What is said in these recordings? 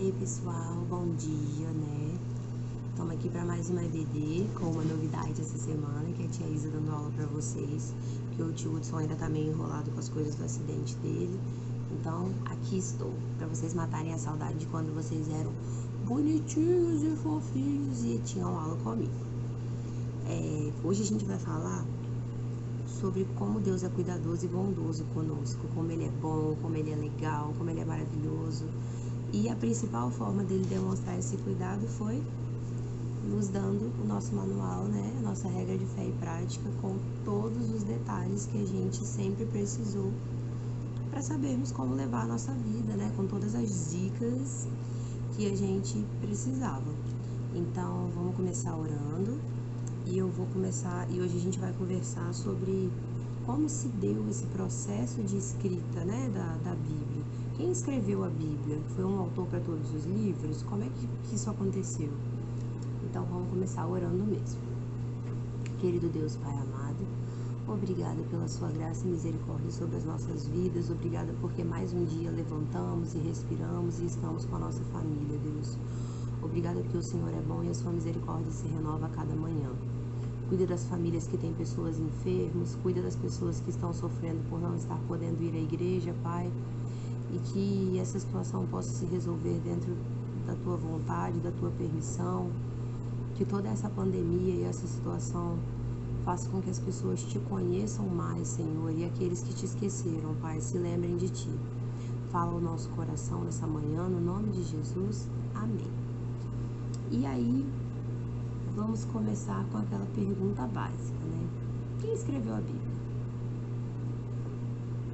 Ei pessoal, bom dia, né? Estamos aqui para mais uma EBD com uma novidade essa semana, que é a tia Isa dando aula para vocês, que o tio Hudson ainda tá meio enrolado com as coisas do acidente dele. Então, aqui estou, para vocês matarem a saudade de quando vocês eram bonitinhos e fofinhos e tinham aula comigo. Hoje a gente vai falar sobre como Deus é cuidadoso e bondoso conosco, como Ele é bom, como Ele é legal, como Ele é maravilhoso. E a principal forma dele demonstrar esse cuidado foi nos dando o nosso manual, né? A nossa regra de fé e prática, com todos os detalhes que a gente sempre precisou para sabermos como levar a nossa vida, né? Com todas as dicas que a gente precisava. Então, vamos começar orando. E hoje a gente vai conversar sobre como se deu esse processo de escrita, né, da Bíblia. Quem escreveu a Bíblia? Foi um autor para todos os livros? Como é que isso aconteceu? Então vamos começar orando mesmo. Querido Deus, Pai amado, obrigada pela sua graça e misericórdia sobre as nossas vidas. Obrigada porque mais um dia levantamos e respiramos e estamos com a nossa família, Deus. Obrigada porque o Senhor é bom e a sua misericórdia se renova a cada manhã. Cuida das famílias que têm pessoas enfermas, cuida das pessoas que estão sofrendo por não estar podendo ir à igreja, Pai, e que essa situação possa se resolver dentro da tua vontade, da tua permissão, que toda essa pandemia e essa situação faça com que as pessoas te conheçam mais, Senhor, e aqueles que te esqueceram, Pai, se lembrem de ti. Fala o nosso coração nessa manhã, no nome de Jesus, amém. E aí, vamos começar com aquela pergunta básica, né? Quem escreveu a Bíblia?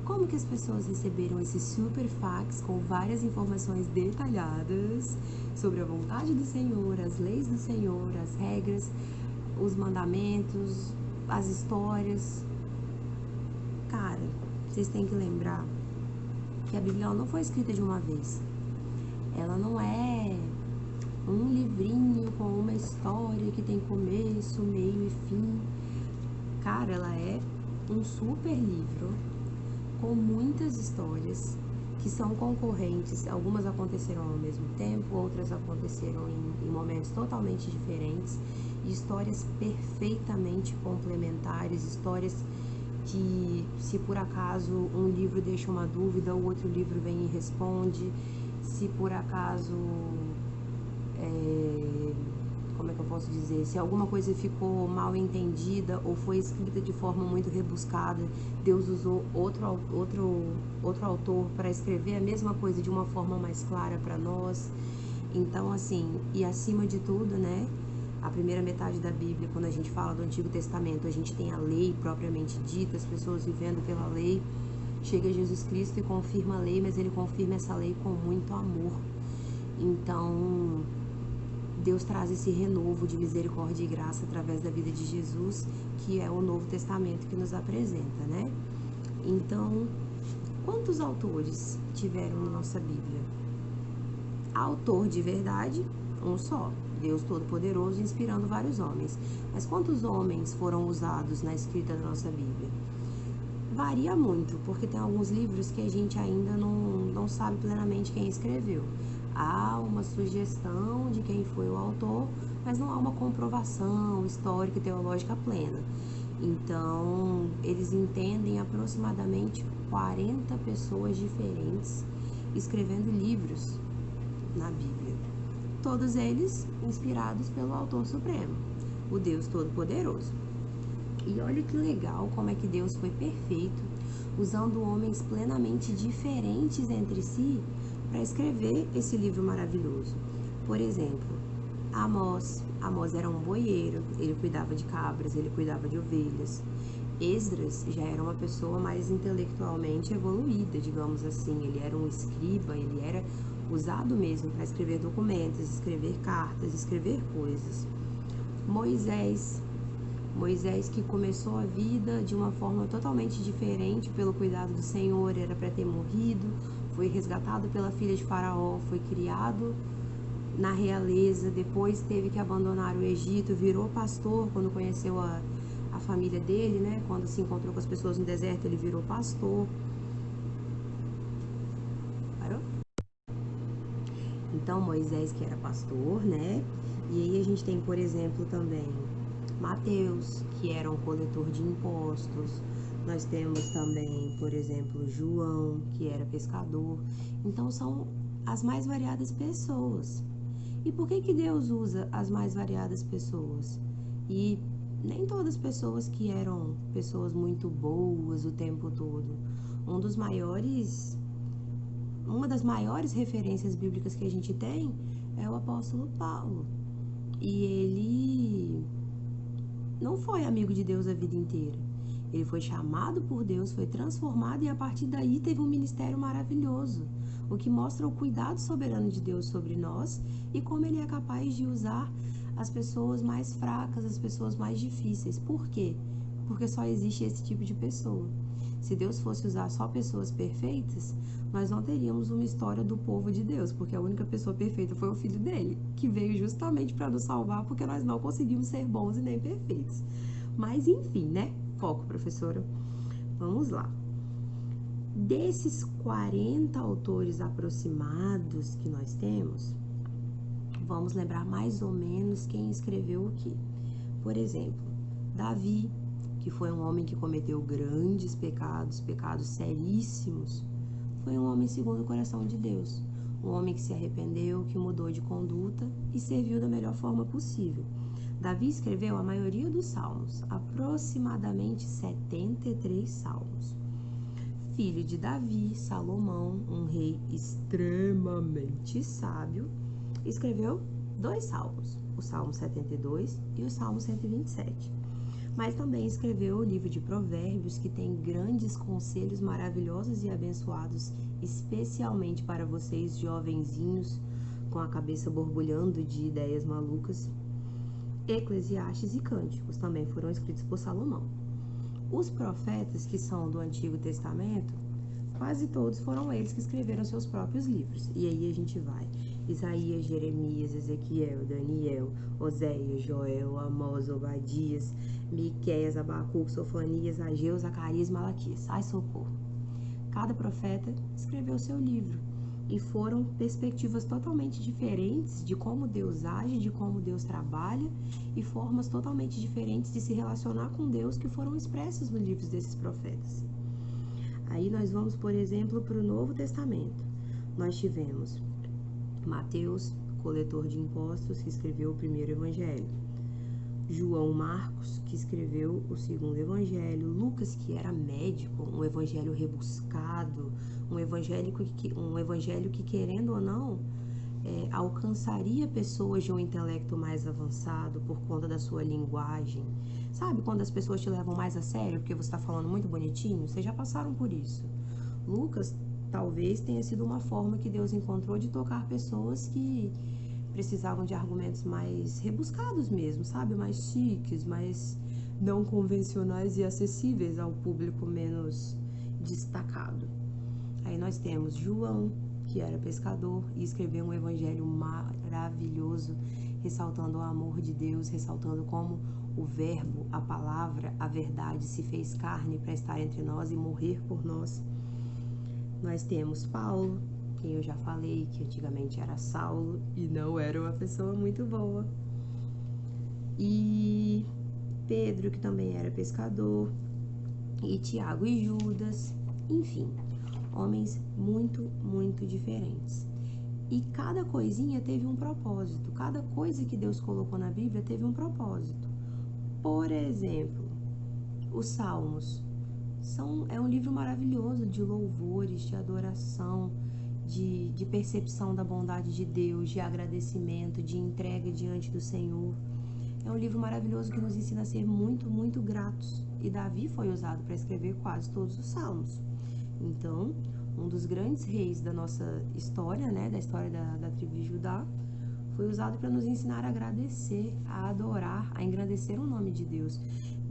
Como que as pessoas receberam esse super fax com várias informações detalhadas sobre a vontade do Senhor, as leis do Senhor, as regras, os mandamentos, as histórias? Cara, vocês têm que lembrar que a Bíblia não foi escrita de uma vez. Ela não é um livrinho com uma história que tem começo, meio e fim. Cara, ela é um super livro com muitas histórias que são concorrentes. Algumas aconteceram ao mesmo tempo, outras aconteceram em momentos totalmente diferentes, e histórias perfeitamente complementares, histórias que, se por acaso um livro deixa uma dúvida, o outro livro vem e responde. Se por acaso como é que eu posso dizer, se alguma coisa ficou mal entendida ou foi escrita de forma muito rebuscada, Deus usou outro autor para escrever a mesma coisa de uma forma mais clara para nós. Então, assim, e acima de tudo, né, a primeira metade da Bíblia, quando a gente fala do Antigo Testamento, a gente tem a lei propriamente dita, as pessoas vivendo pela lei. Chega Jesus Cristo e confirma a lei, mas ele confirma essa lei com muito amor. Então, Deus traz esse renovo de misericórdia e graça através da vida de Jesus, que é o Novo Testamento que nos apresenta, né? Então, quantos autores tiveram na nossa Bíblia? Autor de verdade, um só, Deus Todo-Poderoso, inspirando vários homens. Mas quantos homens foram usados na escrita da nossa Bíblia? Varia muito, porque tem alguns livros que a gente ainda não sabe plenamente quem escreveu. Há uma sugestão de quem foi o autor, mas não há uma comprovação histórica e teológica plena. Então, eles entendem aproximadamente 40 pessoas diferentes escrevendo livros na Bíblia. Todos eles inspirados pelo Autor Supremo, o Deus Todo-Poderoso. E olha que legal como é que Deus foi perfeito, usando homens plenamente diferentes entre si para escrever esse livro maravilhoso. Por exemplo, Amós era um boieiro, ele cuidava de cabras, ele cuidava de ovelhas. Esdras já era uma pessoa mais intelectualmente evoluída, digamos assim, ele era um escriba, ele era usado mesmo para escrever documentos, escrever cartas, escrever coisas. Moisés que começou a vida de uma forma totalmente diferente pelo cuidado do Senhor, era para ter morrido, foi resgatado pela filha de Faraó, foi criado na realeza, depois teve que abandonar o Egito, virou pastor quando conheceu a família dele, né? Quando se encontrou com as pessoas no deserto, ele virou pastor. Parou? Então, Moisés, que era pastor, né? E aí a gente tem, por exemplo, também Mateus, que era um coletor de impostos. Nós temos também, por exemplo, João, que era pescador. Então, são as mais variadas pessoas. E por que Deus usa as mais variadas pessoas? E nem todas as pessoas que eram pessoas muito boas o tempo todo. Uma das maiores referências bíblicas que a gente tem é o apóstolo Paulo. E ele não foi amigo de Deus a vida inteira. Ele foi chamado por Deus, foi transformado e a partir daí teve um ministério maravilhoso, o que mostra o cuidado soberano de Deus sobre nós e como ele é capaz de usar as pessoas mais fracas, as pessoas mais difíceis. Por quê? Porque só existe esse tipo de pessoa. Se Deus fosse usar só pessoas perfeitas, nós não teríamos uma história do povo de Deus, porque a única pessoa perfeita foi o filho dele, que veio justamente para nos salvar, porque nós não conseguimos ser bons e nem perfeitos. Mas enfim, né? Foco, professora. Vamos lá. Desses 40 autores aproximados que nós temos, vamos lembrar mais ou menos quem escreveu o quê. Por exemplo, Davi, que foi um homem que cometeu grandes pecados, pecados seríssimos, foi um homem segundo o coração de Deus. Um homem que se arrependeu, que mudou de conduta e serviu da melhor forma possível. Davi escreveu a maioria dos salmos, aproximadamente 73 salmos. Filho de Davi, Salomão, um rei extremamente sábio, escreveu 2 salmos, o Salmo 72 e o Salmo 127. Mas também escreveu o livro de Provérbios, que tem grandes conselhos maravilhosos e abençoados, especialmente para vocês, jovenzinhos, com a cabeça borbulhando de ideias malucas. Eclesiastes e Cânticos também foram escritos por Salomão. Os profetas, que são do Antigo Testamento, quase todos foram eles que escreveram seus próprios livros. E aí a gente vai: Isaías, Jeremias, Ezequiel, Daniel, Oséias, Joel, Amós, Obadias, Miqueias, Abacuque, Sofonias, Ageu, Zacarias, Malaquias. Ai, socorro! Cada profeta escreveu seu livro. E foram perspectivas totalmente diferentes de como Deus age, de como Deus trabalha, e formas totalmente diferentes de se relacionar com Deus que foram expressas nos livros desses profetas. Aí nós vamos, por exemplo, para o Novo Testamento. Nós tivemos Mateus, coletor de impostos, que escreveu o primeiro evangelho. João Marcos, que escreveu o segundo evangelho. Lucas, que era médico, um evangelho rebuscado, um evangelho que querendo ou não, alcançaria pessoas de um intelecto mais avançado por conta da sua linguagem. Sabe quando as pessoas te levam mais a sério porque você está falando muito bonitinho? Vocês já passaram por isso. Lucas talvez tenha sido uma forma que Deus encontrou de tocar pessoas que precisavam de argumentos mais rebuscados mesmo, sabe? Mais chiques, mais não convencionais e acessíveis ao público menos destacado. Aí nós temos João, que era pescador e escreveu um evangelho maravilhoso, ressaltando o amor de Deus, ressaltando como o verbo, a palavra, a verdade se fez carne para estar entre nós e morrer por nós. Nós temos Paulo, quem eu já falei que antigamente era Saulo e não era uma pessoa muito boa. E Pedro, que também era pescador, e Tiago e Judas, enfim, homens muito, muito diferentes. E cada coisinha teve um propósito, cada coisa que Deus colocou na Bíblia teve um propósito. Por exemplo, os Salmos é um livro maravilhoso de louvores, de adoração, de percepção da bondade de Deus, de agradecimento, de entrega diante do Senhor. É um livro maravilhoso que nos ensina a ser muito, muito gratos. E Davi foi usado para escrever quase todos os salmos. Então, um dos grandes reis da nossa história, né, da história da tribo de Judá, foi usado para nos ensinar a agradecer, a adorar, a engrandecer o nome de Deus.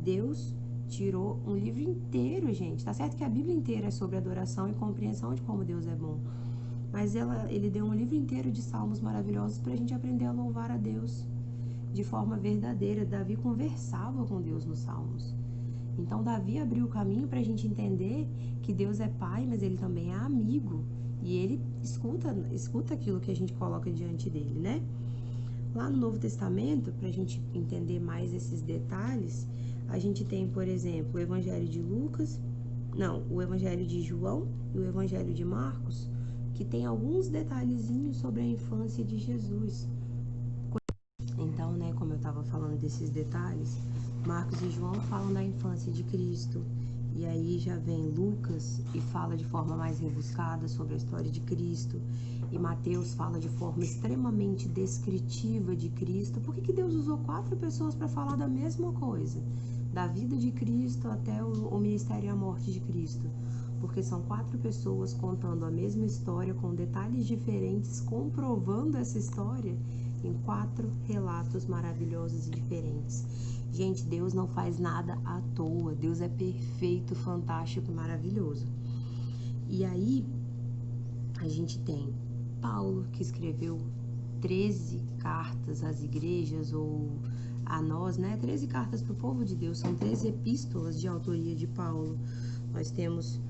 Deus tirou um livro inteiro, gente. Tá certo que a Bíblia inteira é sobre adoração e compreensão de como Deus é bom. Mas ele deu um livro inteiro de salmos maravilhosos para a gente aprender a louvar a Deus de forma verdadeira. Davi conversava com Deus nos salmos. Então, Davi abriu o caminho para a gente entender que Deus é pai, mas ele também é amigo. E ele escuta aquilo que a gente coloca diante dele, né? Lá no Novo Testamento, para a gente entender mais esses detalhes, a gente tem, por exemplo, o Evangelho de o Evangelho de João e o Evangelho de Marcos, que tem alguns detalhezinhos sobre a infância de Jesus. Então, né, como eu estava falando desses detalhes, Marcos e João falam da infância de Cristo. E aí já vem Lucas e fala de forma mais rebuscada sobre a história de Cristo. E Mateus fala de forma extremamente descritiva de Cristo. Por que Deus usou 4 pessoas para falar da mesma coisa? Da vida de Cristo até o ministério e a morte de Cristo. Porque são 4 pessoas contando a mesma história com detalhes diferentes, comprovando essa história em 4 relatos maravilhosos e diferentes. Gente, Deus não faz nada à toa. Deus é perfeito, fantástico e maravilhoso. E aí, a gente tem Paulo, que escreveu 13 cartas às igrejas, ou a nós, né? 13 cartas para o povo de Deus, são 13 epístolas de autoria de Paulo. Nós temos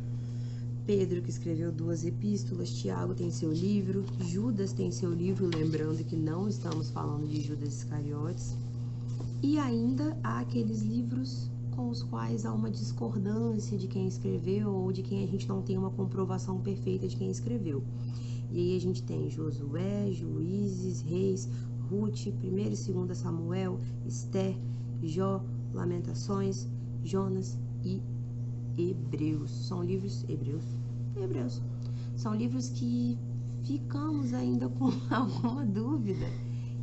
Pedro, que escreveu 2 epístolas, Tiago tem seu livro, Judas tem seu livro, lembrando que não estamos falando de Judas Iscariotes. E ainda há aqueles livros com os quais há uma discordância de quem escreveu ou de quem a gente não tem uma comprovação perfeita de quem escreveu. E aí a gente tem Josué, Juízes, Reis, Ruth, 1º e 2º Samuel, Esther, Jó, Lamentações, Jonas e Hebreus. São livros... Hebreus. São livros que ficamos ainda com alguma dúvida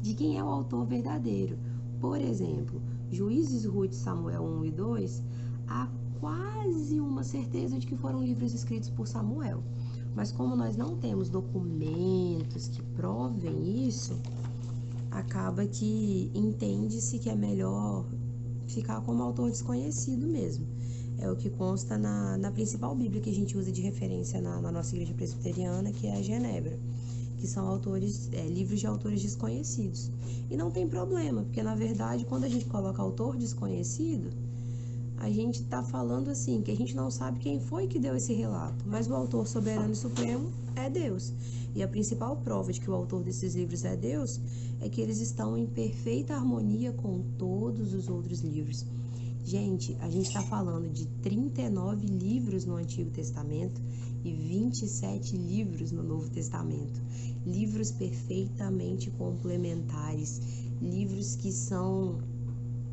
de quem é o autor verdadeiro. Por exemplo, Juízes, Ruth, Samuel 1 e 2, há quase uma certeza de que foram livros escritos por Samuel. Mas como nós não temos documentos que provem isso, acaba que entende-se que é melhor ficar como autor desconhecido mesmo. É o que consta na principal Bíblia que a gente usa de referência na nossa igreja presbiteriana, que é a Genebra, que são livros de autores desconhecidos. E não tem problema, porque na verdade, quando a gente coloca autor desconhecido, a gente está falando assim, que a gente não sabe quem foi que deu esse relato, mas o autor soberano e supremo é Deus. E a principal prova de que o autor desses livros é Deus é que eles estão em perfeita harmonia com todos os outros livros. Gente, a gente está falando de 39 livros no Antigo Testamento e 27 livros no Novo Testamento. Livros perfeitamente complementares, livros que são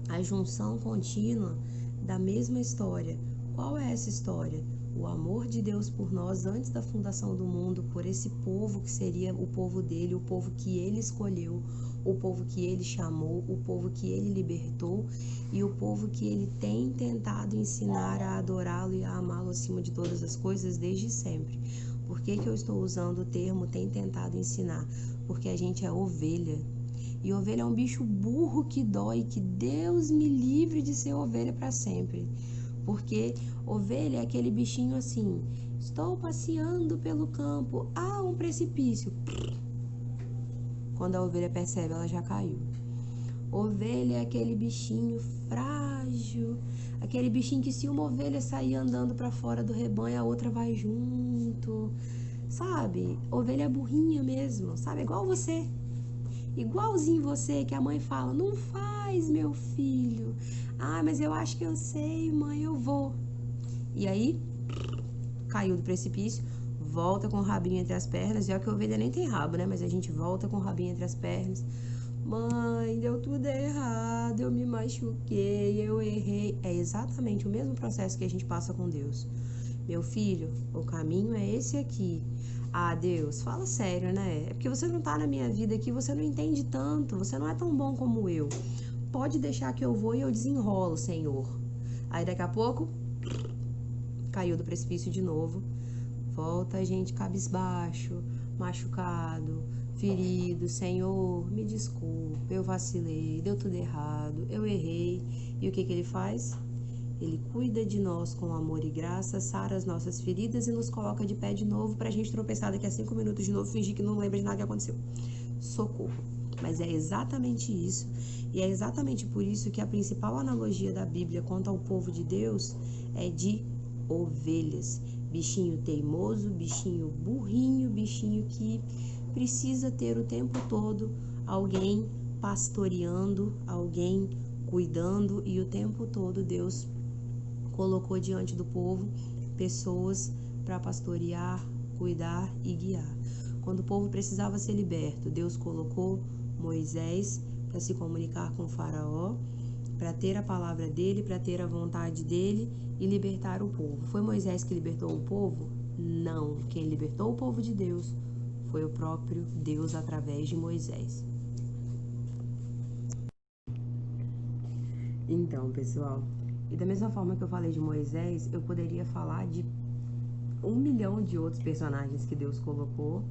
a junção contínua da mesma história. Qual é essa história? O amor de Deus por nós antes da fundação do mundo, por esse povo que seria o povo dele, o povo que ele escolheu, o povo que ele chamou, o povo que ele libertou e o povo que ele tem tentado ensinar a adorá-lo e a amá-lo acima de todas as coisas desde sempre. Por que eu estou usando o termo tem tentado ensinar? Porque a gente é ovelha. E ovelha é um bicho burro que dói, que Deus me livre de ser ovelha para sempre. Porque ovelha é aquele bichinho assim, estou passeando pelo campo, um precipício. Quando a ovelha percebe, ela já caiu. Ovelha é aquele bichinho frágil, aquele bichinho que se uma ovelha sair andando para fora do rebanho, a outra vai junto, sabe? Ovelha é burrinha mesmo, sabe? Igual você. Igualzinho você, que a mãe fala, não faz, meu filho. Mas eu acho que eu sei, mãe, eu vou. E aí, caiu do precipício, volta com o rabinho entre as pernas. Já que a ovelha nem tem rabo, né? Mas a gente volta com o rabinho entre as pernas. Mãe, deu tudo errado, eu me machuquei, eu errei. É exatamente o mesmo processo que a gente passa com Deus. Meu filho, o caminho é esse aqui. Deus, fala sério, né? É porque você não tá na minha vida aqui, você não entende tanto, você não é tão bom como eu. Pode deixar que eu vou e eu desenrolo, Senhor. Aí daqui a pouco, caiu do precipício de novo. Volta a gente cabisbaixo, machucado, ferido. Senhor, me desculpe, eu vacilei, deu tudo errado, eu errei. E o que ele faz? Ele cuida de nós com amor e graça, sara as nossas feridas e nos coloca de pé de novo pra gente tropeçar daqui a 5 minutos de novo, fingir que não lembra de nada que aconteceu. Socorro. Mas é exatamente isso. E é exatamente por isso que a principal analogia da Bíblia quanto ao povo de Deus é de ovelhas. Bichinho teimoso, bichinho burrinho, bichinho que precisa ter o tempo todo alguém pastoreando, alguém cuidando, e o tempo todo Deus colocou diante do povo pessoas para pastorear, cuidar e guiar. Quando o povo precisava ser liberto, Deus colocou Moisés para se comunicar com o faraó, para ter a palavra dele, para ter a vontade dele e libertar o povo. Foi Moisés que libertou o povo? Não. Quem libertou o povo de Deus foi o próprio Deus através de Moisés. Então, pessoal, e da mesma forma que eu falei de Moisés, eu poderia falar de 1 milhão de outros personagens que Deus colocou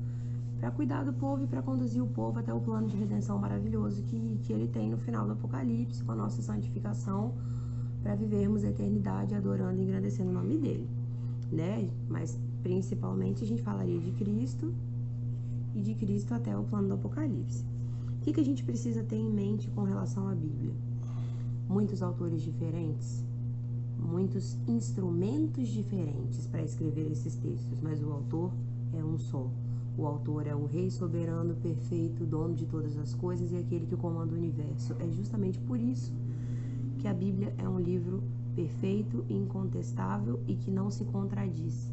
para cuidar do povo e para conduzir o povo até o plano de redenção maravilhoso que ele tem no final do Apocalipse, com a nossa santificação, para vivermos a eternidade adorando e engrandecendo o nome dele, né? Mas principalmente a gente falaria de Cristo e de Cristo até o plano do Apocalipse. O que a gente precisa ter em mente com relação à Bíblia? Muitos autores diferentes, muitos instrumentos diferentes para escrever esses textos, mas o autor é um só. O autor é o Rei soberano, perfeito, dono de todas as coisas e aquele que comanda o universo. É justamente por isso que a Bíblia é um livro perfeito, incontestável e que não se contradiz.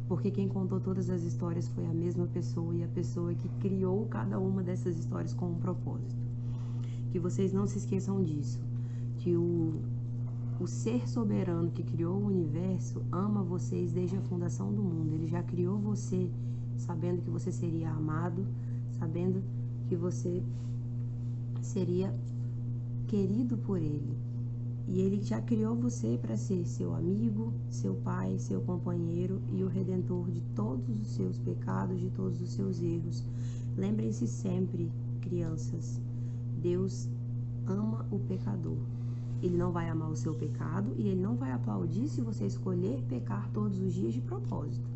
Porque quem contou todas as histórias foi a mesma pessoa e a pessoa que criou cada uma dessas histórias com um propósito. Que vocês não se esqueçam disso, que o ser soberano que criou o universo ama vocês desde a fundação do mundo. Ele já criou você sabendo que você seria amado, sabendo que você seria querido por ele. E ele já criou você para ser seu amigo, seu pai, seu companheiro e o redentor de todos os seus pecados, de todos os seus erros. Lembrem-se sempre, crianças, Deus ama o pecador. Ele não vai amar o seu pecado e ele não vai aplaudir se você escolher pecar todos os dias de propósito.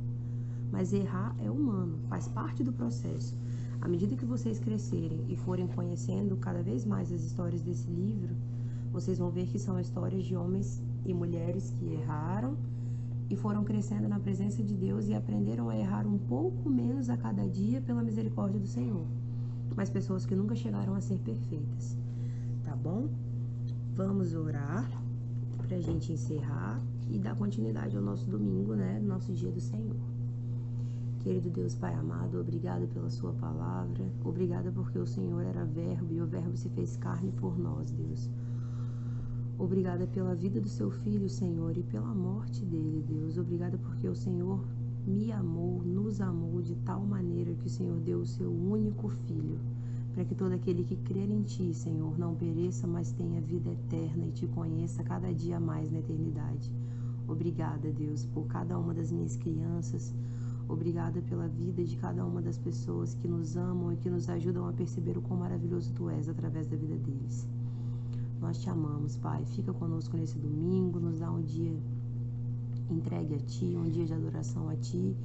Mas errar é humano, faz parte do processo. À medida que vocês crescerem e forem conhecendo cada vez mais as histórias desse livro, vocês vão ver que são histórias de homens e mulheres que erraram e foram crescendo na presença de Deus e aprenderam a errar um pouco menos a cada dia pela misericórdia do Senhor. Mas pessoas que nunca chegaram a ser perfeitas, tá bom? Vamos orar pra gente encerrar e dar continuidade ao nosso domingo, né? Nosso dia do Senhor. Querido Deus Pai amado, obrigado pela sua palavra, obrigada porque o Senhor era verbo e o verbo se fez carne por nós, Deus. Obrigada pela vida do seu filho, Senhor, e pela morte dele, Deus. Obrigada porque o Senhor me amou, nos amou de tal maneira que o Senhor deu o seu único filho, para que todo aquele que crer em ti, Senhor, não pereça, mas tenha vida eterna e te conheça cada dia mais na eternidade. Obrigada, Deus, por cada uma das minhas crianças. Obrigada pela vida de cada uma das pessoas que nos amam e que nos ajudam a perceber o quão maravilhoso tu és através da vida deles. Nós te amamos, Pai. Fica conosco nesse domingo, nos dá um dia entregue a ti, um dia de adoração a ti.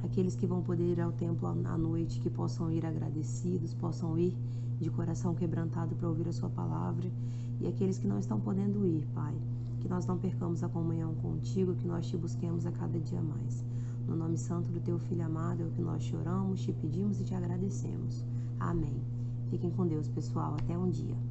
Aqueles que vão poder ir ao templo à noite, que possam ir agradecidos, possam ir de coração quebrantado para ouvir a sua palavra. E aqueles que não estão podendo ir, Pai, que nós não percamos a comunhão contigo, que nós te busquemos a cada dia mais. No nome santo do teu Filho amado é o que nós choramos, te pedimos e te agradecemos. Amém. Fiquem com Deus, pessoal. Até um dia.